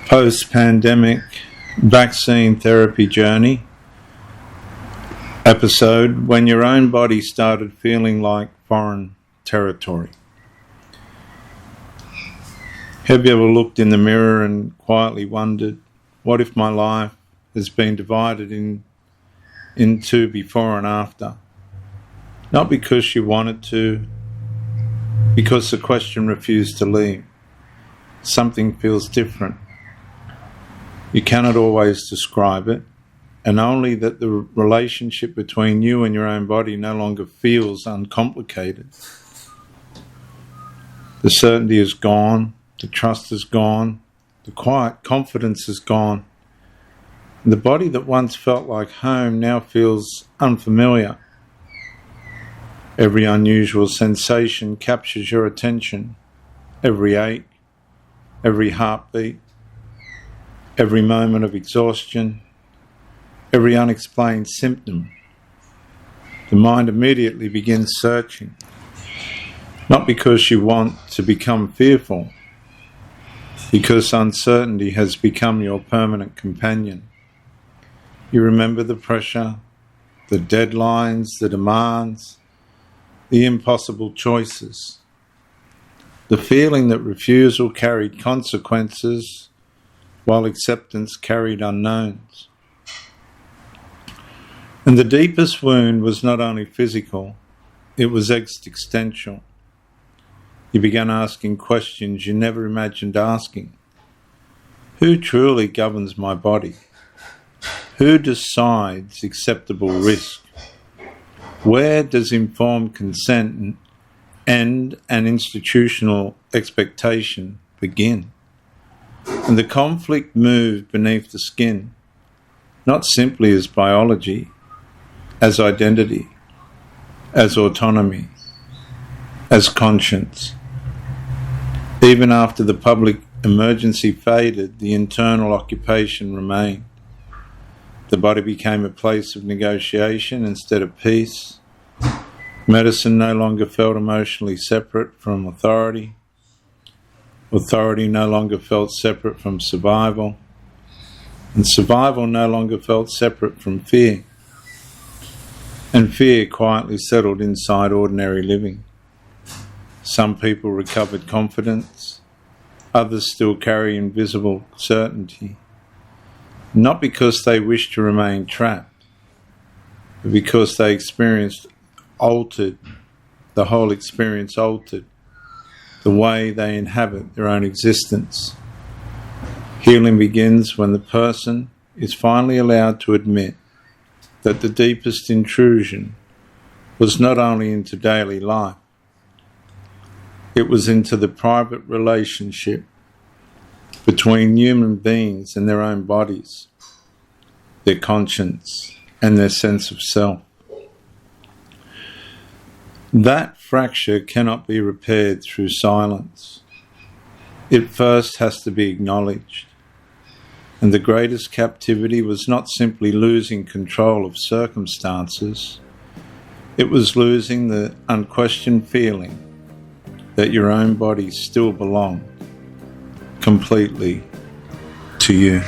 post-pandemic vaccine therapy journey episode when your own body started feeling like foreign territory. Have you ever looked in the mirror and quietly wondered, what if my life has been divided into before and after? Not because you wanted to, because the question refused to leave. Something feels different. You cannot always describe it, and only that the relationship between you and your own body no longer feels uncomplicated. The certainty is gone, the trust is gone, the quiet confidence is gone. The body that once felt like home now feels unfamiliar. Every unusual sensation captures your attention. Every ache, every heartbeat, every moment of exhaustion, every unexplained symptom. The mind immediately begins searching, not because you want to become fearful, because uncertainty has become your permanent companion. You remember the pressure, the deadlines, the demands, the impossible choices, the feeling that refusal carried consequences while acceptance carried unknowns. And the deepest wound was not only physical, it was existential. You began asking questions you never imagined asking. Who truly governs my body? Who decides acceptable risk? Where does informed consent end and institutional expectation begin? And the conflict moved beneath the skin, not simply as biology, as identity, as autonomy, as conscience. Even after the public emergency faded, the internal occupation remained. The body became a place of negotiation instead of peace. Medicine no longer felt emotionally separate from authority. Authority no longer felt separate from survival. And survival no longer felt separate from fear. And fear quietly settled inside ordinary living. Some people recovered confidence. Others still carry invisible certainty. Not because they wish to remain trapped, but because they experienced altered, the whole experience altered, the way they inhabit their own existence. Healing begins when the person is finally allowed to admit that the deepest intrusion was not only into daily life, it was into the private relationship between human beings and their own bodies, their conscience, and their sense of self. That fracture cannot be repaired through silence. It first has to be acknowledged. And the greatest captivity was not simply losing control of circumstances, it was losing the unquestioned feeling that your own body still belonged completely to you.